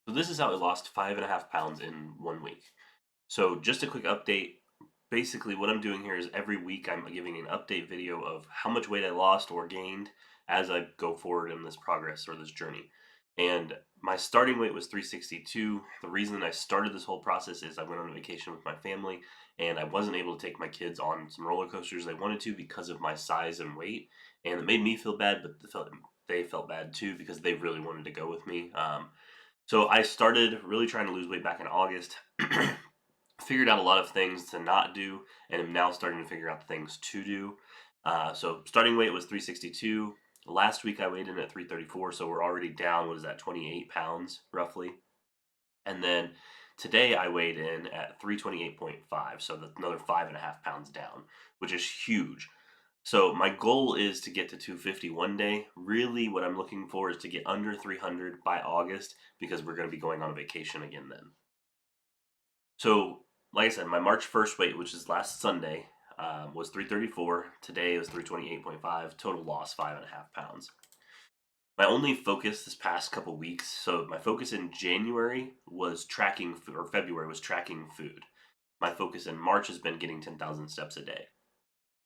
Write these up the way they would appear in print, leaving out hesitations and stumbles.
So this is how I lost 5.5 pounds in 1 week. So just a quick update. Basically, what I'm doing here is every week I'm giving an update video of how much weight I lost or gained as I go forward in this progress or this journey. And my starting weight was 362. The reason I started this whole process is I went on a vacation with my family and I wasn't able to take my kids on some roller coasters they wanted to because of my size and weight. And it made me feel bad, but they felt bad too because they really wanted to go with me. So I started really trying to lose weight back in August. Figured out a lot of things to not do, and am now starting to figure out things to do. So starting weight was 362. Last week I weighed in at 334, so we're already down. What is that? 28 pounds roughly. And then today I weighed in at 328.5, so that's another 5.5 pounds down, which is huge. So my goal is to get to 250 one day. Really, what I'm looking for is to get under 300 by August because we're going to be going on a vacation again then. So, like I said, my March 1st weight, which is last Sunday, was 334. Today was 328.5. Total loss 5.5 pounds. My only focus this past couple weeks, so my focus in January was tracking, or February was tracking food. My focus in March has been getting 10,000 steps a day.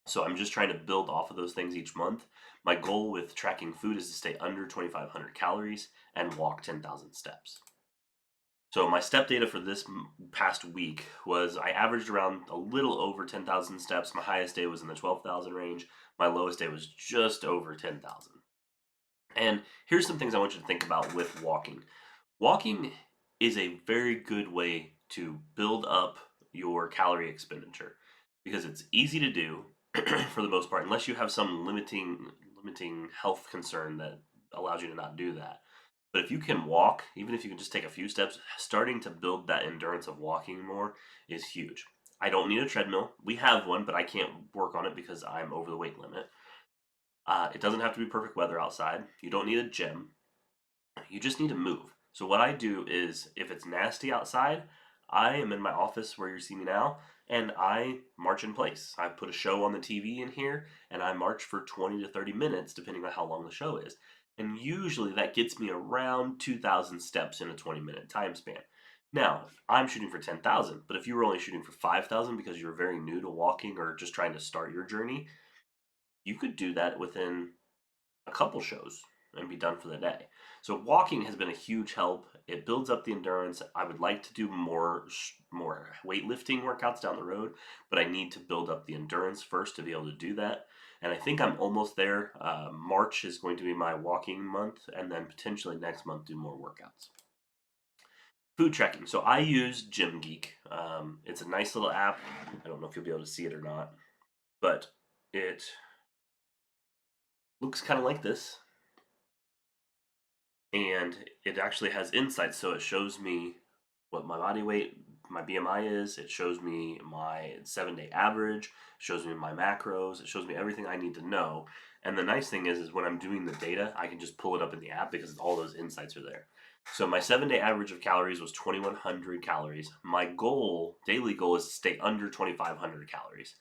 So I'm just trying to build off of those things each month. My goal with tracking food is to stay under 2,500 calories and walk 10,000 steps. So my step data for this past week was I averaged around a little over 10,000 steps. My highest day was in the 12,000 range. My lowest day was just over 10,000. And here's some things I want you to think about with walking. Walking is a very good way to build up your calorie expenditure because it's easy to do for the most part, unless you have some limiting health concern that allows you to not do that. But if you can walk, even if you can just take a few steps, starting to build that endurance of walking more is huge. I don't need a treadmill. We have one, but I can't work on it because I'm over the weight limit. It doesn't have to be perfect weather outside. You don't need a gym. You just need to move. So what I do is if it's nasty outside, I am in my office where you see me now, and I march in place. I put a show on the TV in here, and I march for 20 to 30 minutes, depending on how long the show is. And usually that gets me around 2,000 steps in a 20-minute time span. Now, I'm shooting for 10,000, but if you were only shooting for 5,000 because you're very new to walking or just trying to start your journey, you could do that within a couple shows and be done for the day. So walking has been a huge help. It builds up the endurance. I would like to do more weightlifting workouts down the road, but I need to build up the endurance first to be able to do that. And I think I'm almost there. March is going to be my walking month, and then potentially next month do more workouts. Food tracking. So I use Gym Geek. It's a nice little app. I don't know if you'll be able to see it or not, but it looks kind of like this, and it actually has insights. So it shows me what my body weight, my BMI is. It shows me my 7-day average. Shows me my macros. It shows me everything I need to know. And the nice thing is when I'm doing the data, I can just pull it up in the app because all those insights are there. So my 7-day average of calories was 2,100 calories. My goal, daily goal, is to stay under 2,500 calories.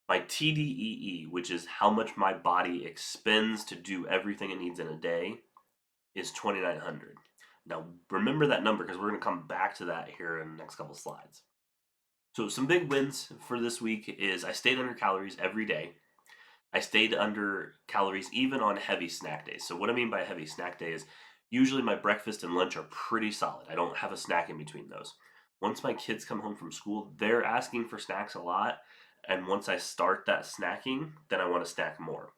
My TDEE, which is how much my body expends to do everything it needs in a day, is 2,900. Now, remember that number because we're going to come back to that here in the next couple slides. So, some big wins for this week is I stayed under calories every day. I stayed under calories even on heavy snack days. So, what I mean by heavy snack day is usually my breakfast and lunch are pretty solid. I don't have a snack in between those. Once my kids come home from school, they're asking for snacks a lot. And once I start that snacking, then I want to snack more.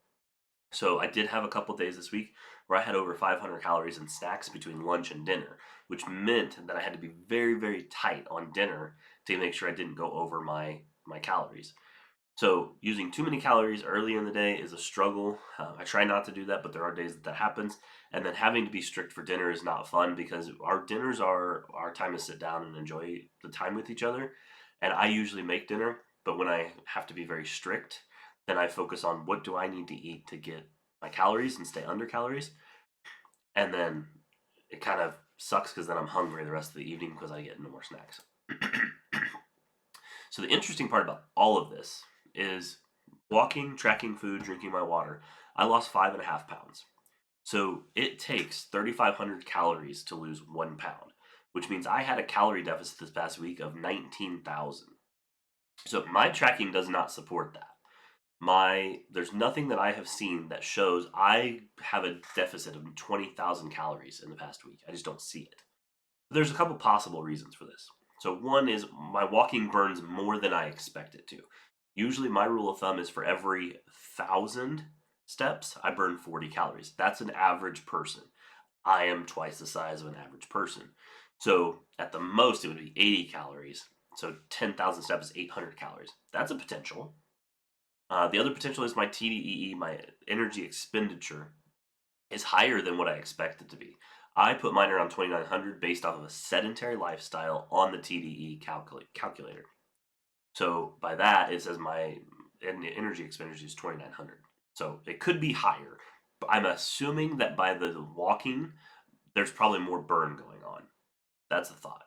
So I did have a couple days this week where I had over 500 calories in snacks between lunch and dinner, which meant that I had to be very, very tight on dinner to make sure I didn't go over my calories. So using too many calories early in the day is a struggle. I try not to do that, but there are days that happens. And then having to be strict for dinner is not fun because our dinners are our time to sit down and enjoy the time with each other. And I usually make dinner, but when I have to be very strict, then I focus on what do I need to eat to get my calories and stay under calories. And then it kind of sucks because then I'm hungry the rest of the evening because I get no more snacks. So the interesting part about all of this is walking, tracking food, drinking my water. I lost 5.5 pounds. So it takes 3,500 calories to lose 1 pound. which means I had a calorie deficit this past week of 19,000. So my tracking does not support that. There's nothing that I have seen that shows I have a deficit of 20,000 calories in the past week. I just don't see it. There's a couple possible reasons for this. So one is my walking burns more than I expect it to. Usually my rule of thumb is for every 1,000 steps, I burn 40 calories. That's an average person. I am twice the size of an average person. So at the most, it would be 80 calories. So 10,000 steps is 800 calories. That's a potential. The other potential is my TDEE, my energy expenditure, is higher than what I expect it to be. I put mine around 2,900 based off of a sedentary lifestyle on the TDE calculator. So by that, it says my energy expenditure is 2,900. So it could be higher. But I'm assuming that by the walking, there's probably more burn going on. That's the thought.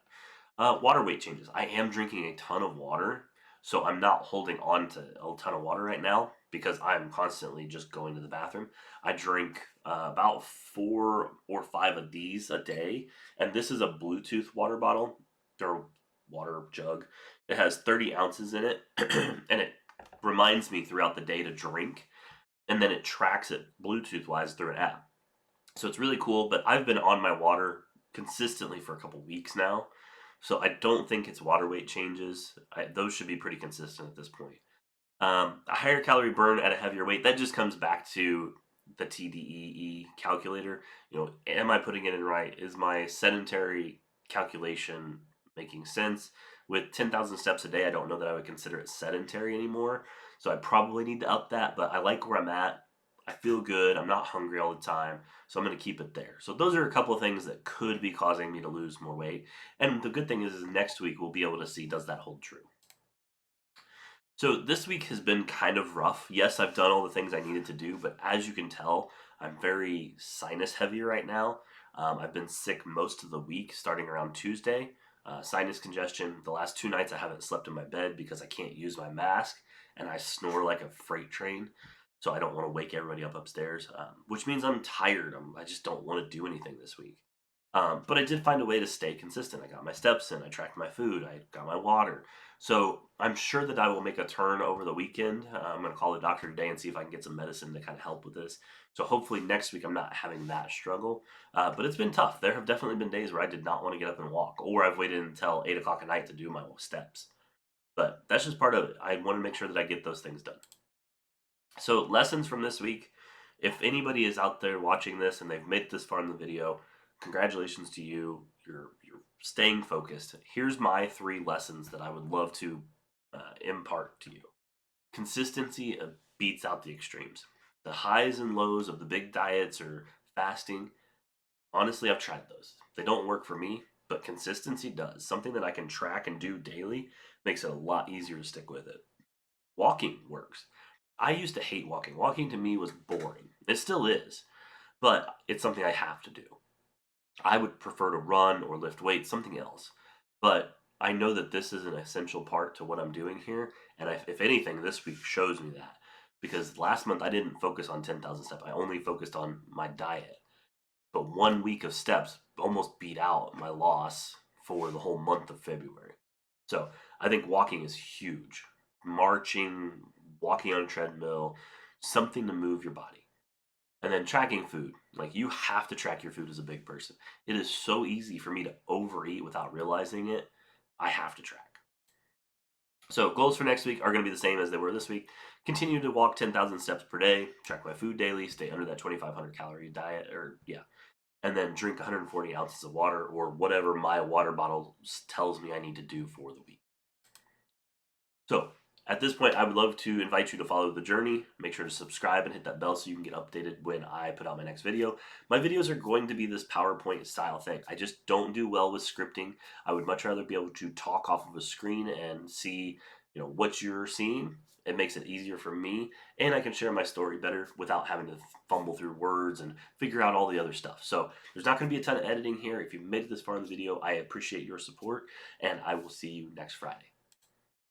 Water weight changes. I am drinking a ton of water, so I'm not holding on to a ton of water right now because I'm constantly just going to the bathroom. I drink about 4 or 5 of these a day, and this is a Bluetooth water bottle or water jug. It has 30 ounces in it, and it reminds me throughout the day to drink, and then it tracks it Bluetooth wise through an app. So it's really cool, but I've been on my water consistently for a couple weeks now. So I don't think it's water weight changes. Those should be pretty consistent at this point. A higher calorie burn at a heavier weight, that just comes back to the TDEE calculator. Am I putting it in right? Is my sedentary calculation making sense? With 10,000 steps a day, I don't know that I would consider it sedentary anymore. So I probably need to up that, but I like where I'm at. I feel good. I'm not hungry all the time. So I'm going to keep it there. So those are a couple of things that could be causing me to lose more weight. And the good thing is next week we'll be able to see, does that hold true? So this week has been kind of rough. Yes, I've done all the things I needed to do, but as you can tell, I'm very sinus heavy right now. I've been sick most of the week, starting around Tuesday. Sinus congestion. The last 2 nights I haven't slept in my bed because I can't use my mask, and I snore like a freight train. So I don't want to wake everybody up upstairs, which means I'm tired. I just don't want to do anything this week. But I did find a way to stay consistent. I got my steps in, I tracked my food, I got my water. So I'm sure that I will make a turn over the weekend. I'm going to call the doctor today and see if I can get some medicine to kind of help with this. So hopefully next week I'm not having that struggle. But it's been tough. There have definitely been days where I did not want to get up and walk, or I've waited until 8 o'clock at night to do my steps. But that's just part of it. I want to make sure that I get those things done. So lessons from this week. If anybody is out there watching this and they've made it this far in the video, congratulations to you. You're staying focused. Here's my 3 lessons that I would love to impart to you. Consistency beats out the extremes. The highs and lows of the big diets or fasting, honestly, I've tried those. They don't work for me, but consistency does. Something that I can track and do daily makes it a lot easier to stick with it. Walking works. I used to hate walking. Walking to me was boring. It still is, but it's something I have to do. I would prefer to run or lift weights, something else. But I know that this is an essential part to what I'm doing here. And if anything, this week shows me that. Because last month I didn't focus on 10,000 steps. I only focused on my diet. But 1 week of steps almost beat out my loss for the whole month of February. So I think walking is huge. Marching, walking on a treadmill, something to move your body. And then tracking food. Like, you have to track your food as a big person. It is so easy for me to overeat without realizing it. I have to track. So goals for next week are going to be the same as they were this week. Continue to walk 10,000 steps per day, track my food daily, stay under that 2,500 calorie diet, and then drink 140 ounces of water or whatever my water bottle tells me I need to do for the week. So at this point, I would love to invite you to follow the journey. Make sure to subscribe and hit that bell so you can get updated when I put out my next video. My videos are going to be this PowerPoint style thing. I just don't do well with scripting. I would much rather be able to talk off of a screen and see, what you're seeing. It makes it easier for me, and I can share my story better without having to fumble through words and figure out all the other stuff. So there's not going to be a ton of editing here. If you've made it this far in the video, I appreciate your support, and I will see you next Friday.